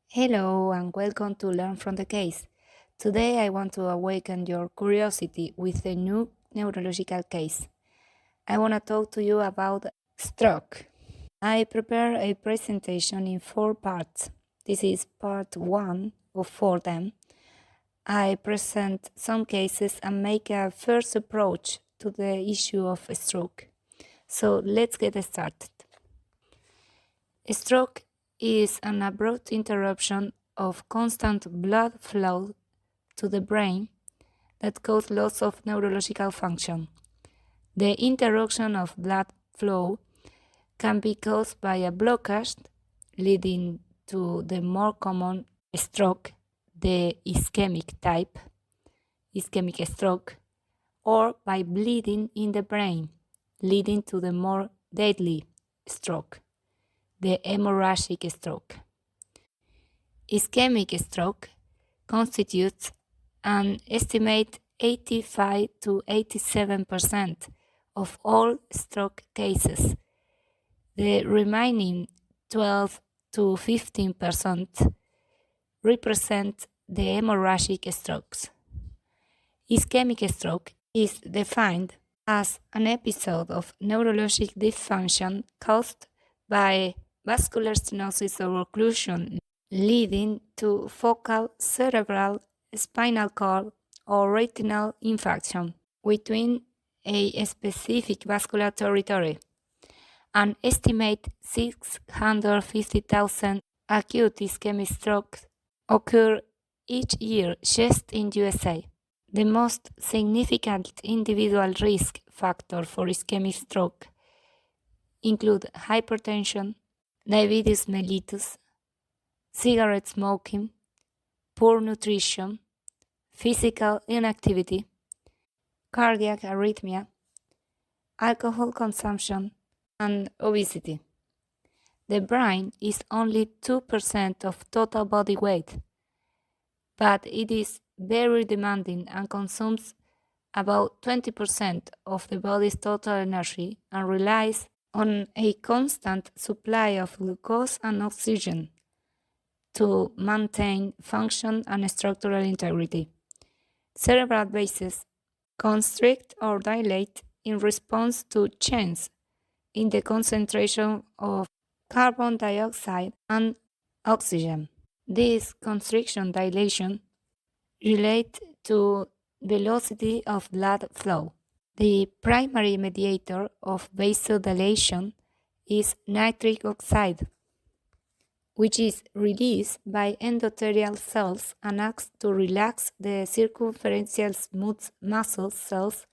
Hello and welcome to Learn from the Case. Today I want to awaken your curiosity with a new neurological case. I want to talk to you about stroke. I prepare a presentation in 4 parts. This is part 1 of 4 them. I present some cases and make a first approach to the issue of stroke. So let's get started. Stroke is an abrupt interruption of constant blood flow to the brain that cause loss of neurological function. The interruption of blood flow can be caused by a blockage, leading to the more common stroke, the ischemic type, ischemic stroke, or by bleeding in the brain, leading to the more deadly stroke, the hemorrhagic stroke. Ischemic stroke constitutes an estimated 85 to 87% of all stroke cases. The remaining 12 to 15% represent the hemorrhagic strokes. Ischemic stroke is defined as an episode of neurologic dysfunction caused by vascular stenosis or occlusion leading to focal, cerebral, spinal cord, or retinal infarction within a specific vascular territory. An estimated 650,000 acute ischemic strokes occur each year just in USA. The most significant individual risk factor for ischemic stroke include hypertension, diabetes mellitus, cigarette smoking, poor nutrition, physical inactivity, cardiac arrhythmia, alcohol consumption, and obesity. The brain is only 2% of total body weight, but it is very demanding and consumes about 20% of the body's total energy and relies on a constant supply of glucose and oxygen to maintain function and structural integrity. Cerebral bases constrict or dilate in response to changes in the concentration of carbon dioxide and oxygen. This constriction dilation relate to velocity of blood flow. The primary mediator of vasodilation is nitric oxide, which is released by endothelial cells and acts to relax the circumferential smooth muscle cells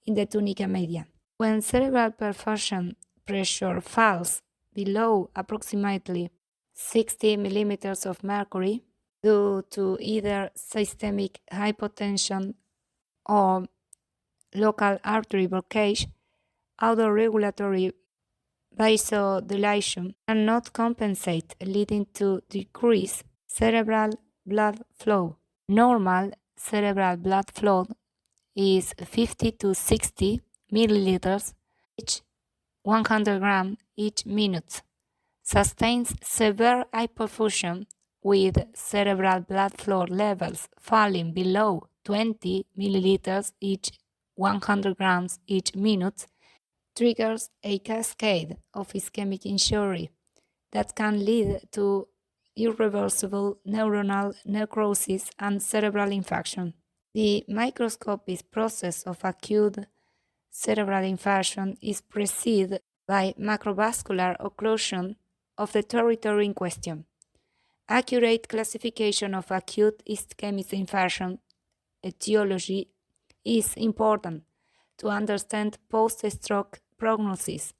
in the tunica media. When cerebral perfusion pressure falls below approximately 60 millimeters of mercury due to either systemic hypotension or local artery blockage, autoregulatory vasodilation cannot compensate, leading to decreased cerebral blood flow. Normal cerebral blood flow is 50 to 60 milliliters each 100 grams each minute. Sustains severe hypofusion with cerebral blood flow levels falling below 20 milliliters each 100 grams each minute triggers a cascade of ischemic injury that can lead to irreversible neuronal necrosis and cerebral infarction. The microscopic process of acute cerebral infarction is preceded by macrovascular occlusion of the territory in question. Accurate classification of acute ischemic infarction etiology is important to understand post-stroke prognosis,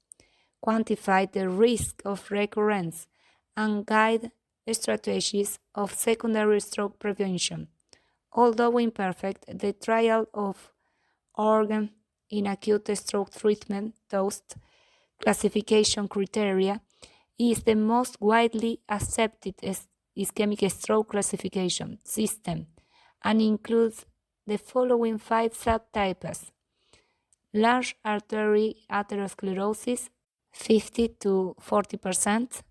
quantify the risk of recurrence, and guide strategies of secondary stroke prevention. Although imperfect, the trial of organ in acute stroke treatment dosed classification criteria is the most widely accepted ischemic stroke classification system and includes the following 5 subtypes: large artery atherosclerosis 50 to 40%,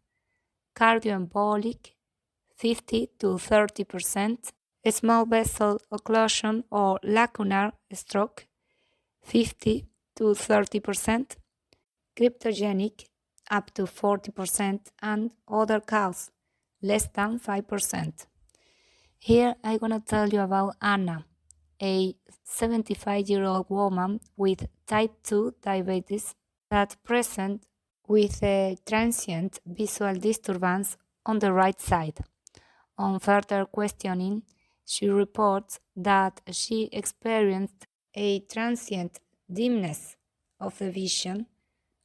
cardioembolic 50 to 30%, small vessel occlusion or lacunar stroke, 50 to 30%, cryptogenic, up to 40%, and other cause, less than 5%. Here I'm gonna tell you about Anna, a 75-year-old woman with type 2 diabetes that present with a transient visual disturbance on the right side. On further questioning, she reports that she experienced a transient dimness of the vision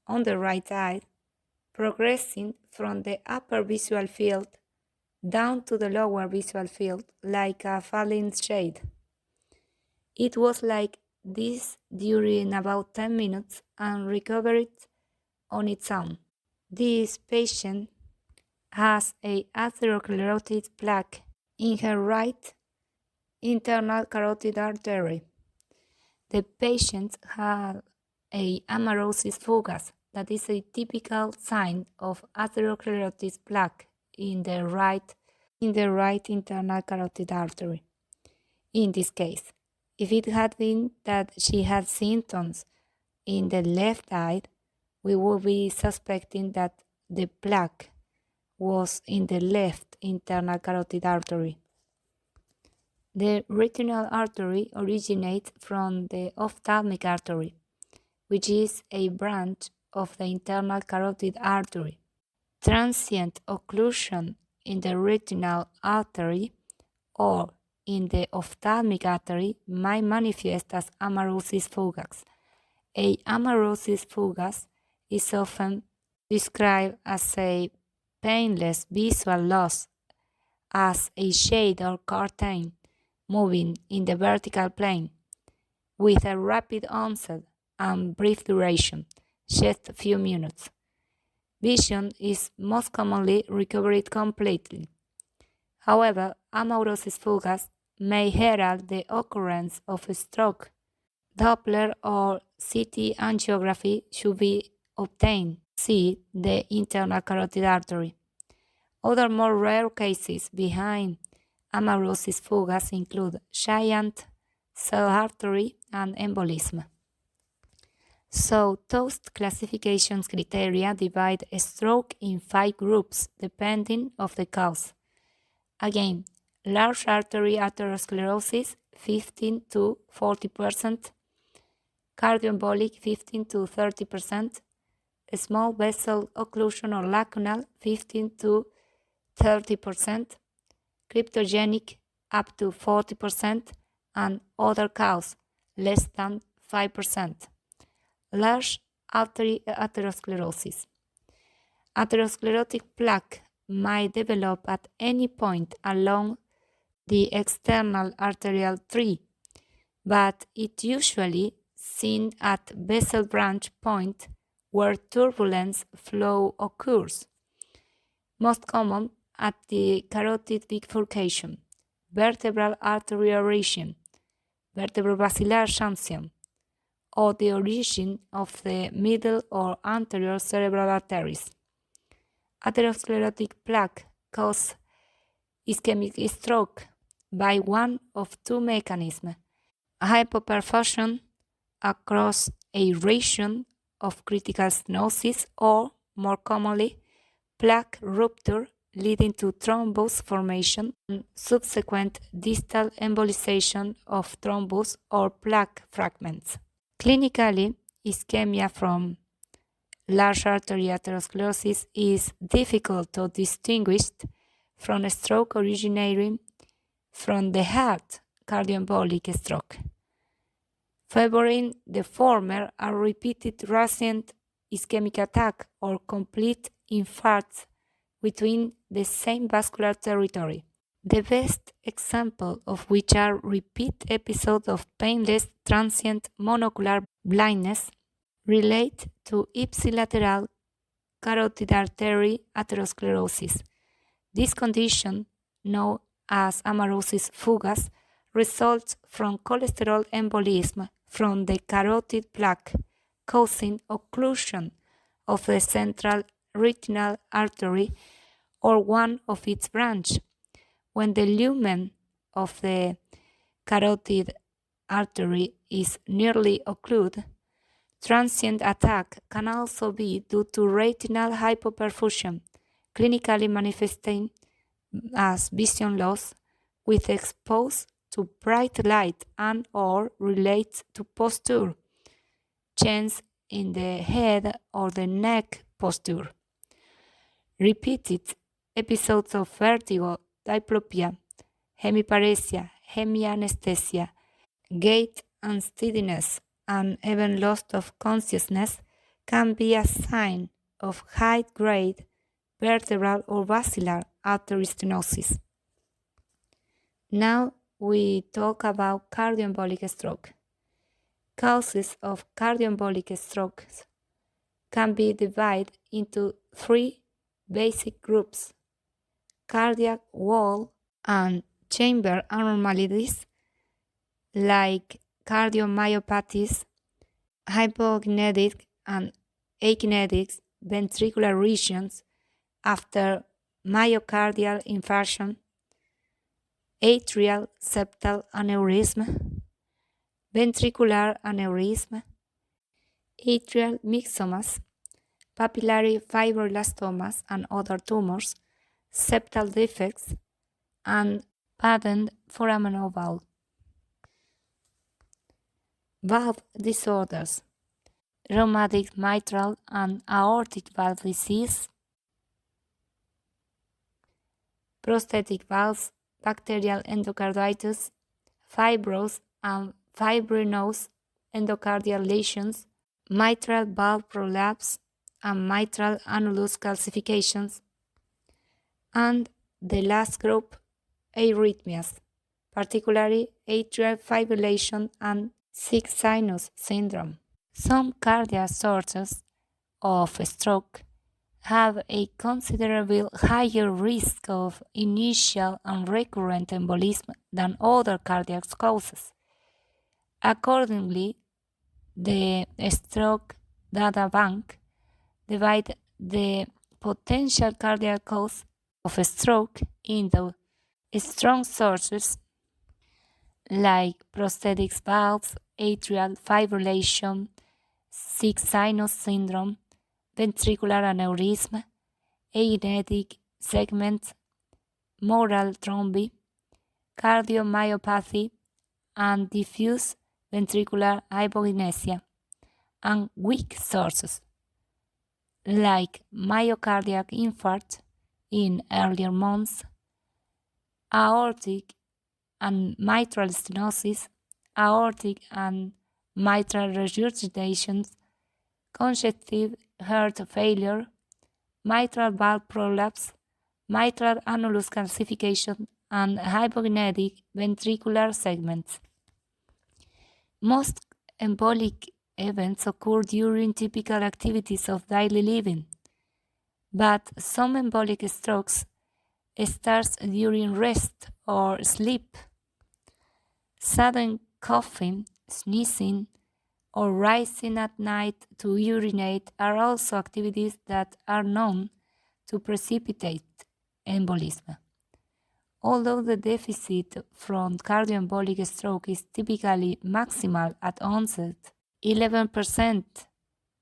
on the right eye, progressing from the upper visual field down to the lower visual field like a falling shade. It was like this during about 10 minutes and recovered on its own. This patient has a atherosclerotic plaque in her right internal carotid artery. The patient had a amaurosis fugax, that is a typical sign of atherosclerotic plaque in the right internal carotid artery. In this case, if it had been that she had symptoms in the left eye, we would be suspecting that the plaque was in the left internal carotid artery. The retinal artery originates from the ophthalmic artery, which is a branch of the internal carotid artery. Transient occlusion in the retinal artery or in the ophthalmic artery might manifest as amaurosis fugax. A amaurosis fugax is often described as a painless visual loss, as a shade or curtain moving in the vertical plane, with a rapid onset and brief duration, just a few minutes. Vision is most commonly recovered completely. However, amaurosis fugax may herald the occurrence of a stroke. Doppler or CT angiography should be obtained to see the internal carotid artery. Other more rare cases behind amaurosis fugax include giant cell artery and embolism. So, TOAST classification criteria divide a stroke in 5 groups depending on the cause. Again, large artery atherosclerosis 15 to 40%, cardioembolic 15 to 30%, small vessel occlusion or lacunar 15 to 30%, cryptogenic up to 40%, and other cause less than 5%. Large artery atherosclerosis. Atherosclerotic plaque might develop at any point along the external arterial tree, but it usually seen at vessel branch point where turbulence flow occurs. Most common at the carotid bifurcation, vertebral arterial region, vertebrobasilar junction, or the origin of the middle or anterior cerebral arteries. Atherosclerotic plaque causes ischemic stroke by one of two mechanisms: hypoperfusion across a region of critical stenosis, or, more commonly, plaque rupture leading to thrombus formation and subsequent distal embolization of thrombus or plaque fragments. Clinically, ischemia from large artery atherosclerosis is difficult to distinguish from a stroke originating from the heart, cardioembolic stroke. Favoring the former are repeated transient ischemic attack or complete infarcts within the same vascular territory. The best example of which are repeat episodes of painless transient monocular blindness relate to ipsilateral carotid artery atherosclerosis. This condition, known as amaurosis fugax, results from cholesterol embolism from the carotid plaque, causing occlusion of the central retinal artery or one of its branches, When the lumen of the carotid artery is nearly occluded, transient attack can also be due to retinal hypoperfusion, clinically manifesting as vision loss with exposure to bright light and or relates to posture, change in the head or the neck posture. Repeated episodes of vertigo, diplopia, hemiparesia, hemianesthesia, gait unsteadiness, and even loss of consciousness can be a sign of high-grade vertebral or basilar artery stenosis. Now we talk about cardioembolic stroke. Causes of cardioembolic strokes can be divided into three basic groups: cardiac wall and chamber abnormalities like cardiomyopathies, hypokinetic and akinetic ventricular regions after myocardial infarction, atrial septal aneurysm, ventricular aneurysm, atrial myxomas, papillary fibroblastomas and other tumors, septal defects, and patent foramen valve. Valve disorders: rheumatic mitral and aortic valve disease, prosthetic valves, bacterial endocarditis, fibrous and fibrinous endocardial lesions, mitral valve prolapse, and mitral annulus calcifications, and the last group, arrhythmias, particularly atrial fibrillation and sick sinus syndrome. Some cardiac sources of stroke have a considerably higher risk of initial and recurrent embolism than other cardiac causes. Accordingly, the Stroke Data Bank divides the potential cardiac cause of stroke into strong sources like prosthetic valves, atrial fibrillation, sick sinus syndrome, ventricular aneurysm, akinetic segments, moral thrombi, cardiomyopathy, and diffuse ventricular hypokinesia, and weak sources like myocardial infarct in earlier months, aortic and mitral stenosis, aortic and mitral regurgitations, congestive heart failure, mitral valve prolapse, mitral annulus calcification, and hypokinetic ventricular segments. Most embolic events occur during typical activities of daily living, but some embolic strokes start during rest or sleep. Sudden coughing, sneezing, or rising at night to urinate are also activities that are known to precipitate embolism. Although the deficit from cardioembolic stroke is typically maximal at onset, 11%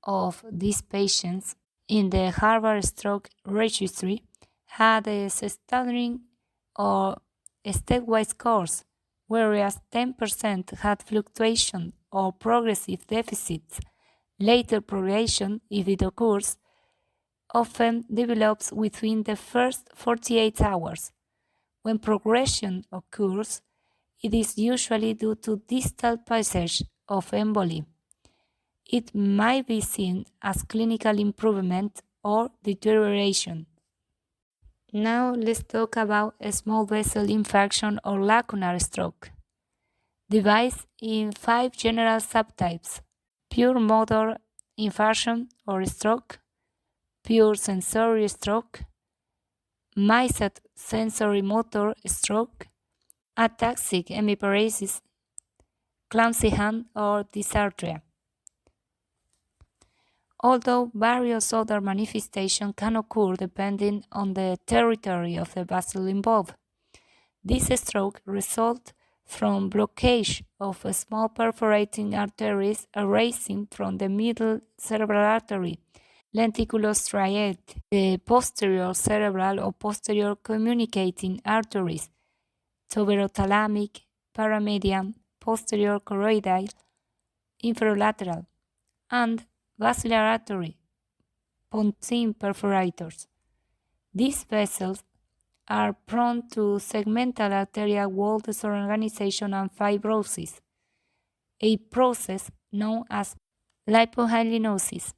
of these patients in the Harvard Stroke Registry had a stuttering or stepwise course, whereas 10% had fluctuation or progressive deficits. Later progression, if it occurs, often develops within the first 48 hours. When progression occurs, it is usually due to distal passage of emboli. It might be seen as clinical improvement or deterioration. Now let's talk about a small vessel infarction or lacunar stroke. Divided in 5 general subtypes: pure motor infarction or stroke, pure sensory stroke, mixed sensory motor stroke, ataxic hemiparesis, clumsy hand or dysarthria. Although various other manifestations can occur depending on the territory of the vessel involved, This stroke results from blockage of small perforating arteries arising from the middle cerebral artery, lenticulus striate, the posterior cerebral or posterior communicating arteries, tuberothalamic, paramedian, posterior choroidal, inferolateral, and basilar artery, pontine perforators. These vessels are prone to segmental arterial wall disorganization and fibrosis, a process known as lipohydinosis,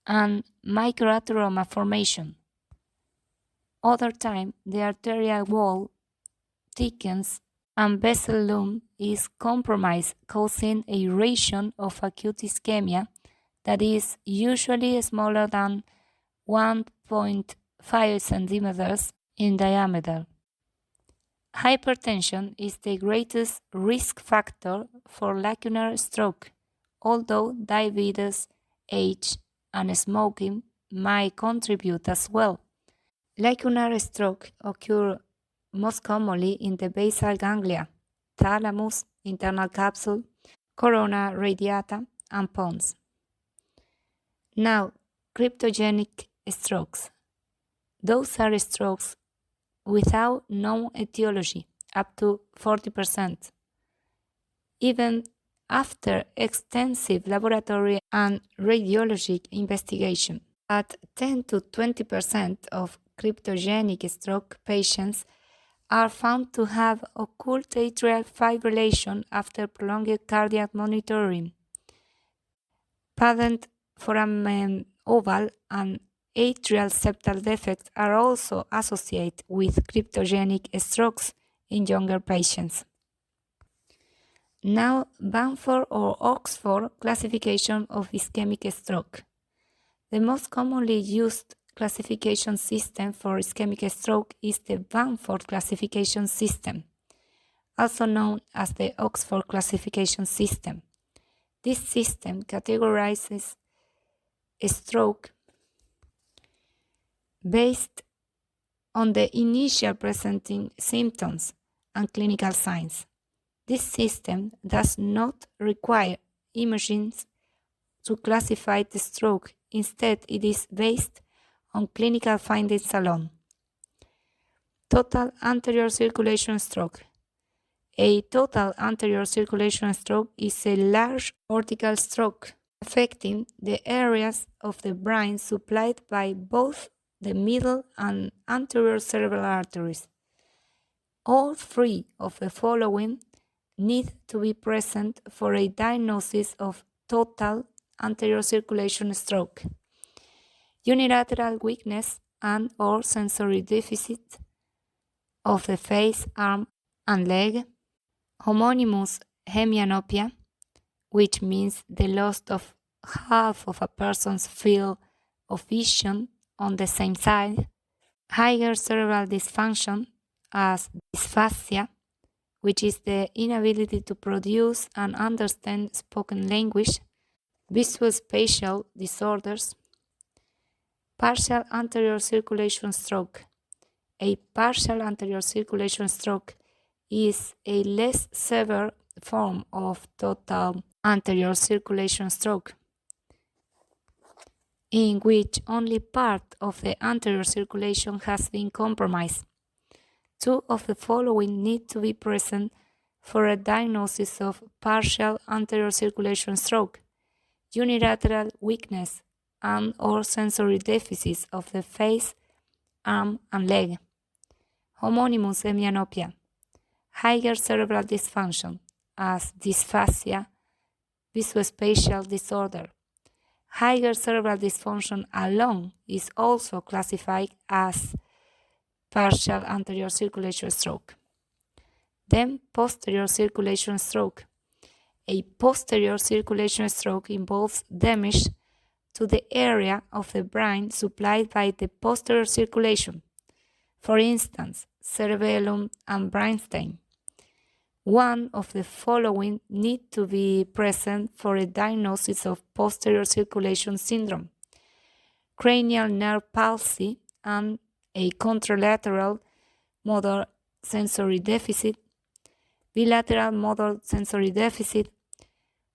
and microateroma formation. Other time, the arterial wall thickens and vessel lumen is compromised, causing a region of acute ischemia that is usually smaller than 1.5 centimeters in diameter. Hypertension is the greatest risk factor for lacunar stroke, although diabetes, age, and smoking might contribute as well. Lacunar stroke occurs most commonly in the basal ganglia, thalamus, internal capsule, corona radiata, and pons. Now, cryptogenic strokes. Those are strokes without known etiology, up to 40%, even after extensive laboratory and radiologic investigation. At 10 to 20% of cryptogenic stroke patients are found to have occult atrial fibrillation after prolonged cardiac monitoring. Patent foramen oval and atrial septal defects are also associated with cryptogenic strokes in younger patients. Now, Banford or Oxford classification of ischemic stroke. The most commonly used classification system for ischemic stroke is the Banford classification system, also known as the Oxford classification system. This system categorizes a stroke based on the initial presenting symptoms and clinical signs. This system does not require imaging to classify the stroke. Instead, it is based on clinical findings alone. Total anterior circulation stroke. A total anterior circulation stroke is a large cortical stroke affecting the areas of the brain supplied by both the middle and anterior cerebral arteries. All three of the following need to be present for a diagnosis of total anterior circulation stroke: unilateral weakness and/or sensory deficit of the face, arm, and leg, homonymous hemianopia, which means the loss of half of a person's field of vision on the same side, higher cerebral dysfunction as dysphasia, which is the inability to produce and understand spoken language, visuospatial disorders, partial anterior circulation stroke. A partial anterior circulation stroke is a less severe form of total anterior circulation stroke, in which only part of the anterior circulation has been compromised. Two of the following need to be present for a diagnosis of partial anterior circulation stroke: unilateral weakness and/or sensory deficits of the face, arm, and leg, homonymous hemianopia, higher cerebral dysfunction as dysphasia, visuospatial disorder. Higher cerebral dysfunction alone is also classified as partial anterior circulation stroke. Then posterior circulation stroke. A posterior circulation stroke involves damage to the area of the brain supplied by the posterior circulation, for instance, cerebellum and brainstem. One of the following need to be present for a diagnosis of posterior circulation syndrome: cranial nerve palsy and a contralateral motor sensory deficit, bilateral motor sensory deficit,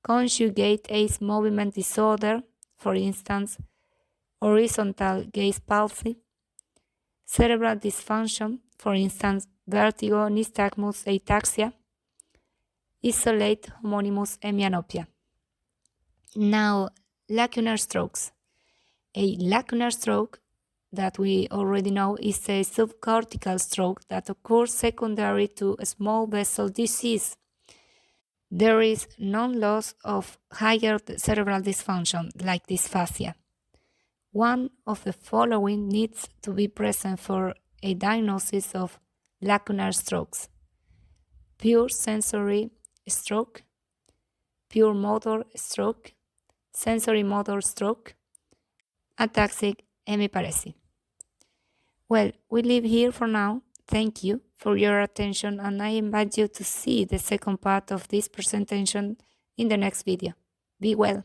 conjugate gaze movement disorder, for instance, horizontal gaze palsy, cerebral dysfunction, for instance, vertigo, nystagmus, ataxia, isolate homonymous hemianopia. Now, lacunar strokes. A lacunar stroke that we already know is a subcortical stroke that occurs secondary to a small vessel disease. There is non-loss of higher cerebral dysfunction, like dysphasia. One of the following needs to be present for a diagnosis of lacunar strokes: pure sensory stroke, pure motor stroke, sensory motor stroke, ataxic hemiparesis. Well, we leave here for now. Thank you for your attention, and I invite you to see the second part of this presentation in the next video. Be well.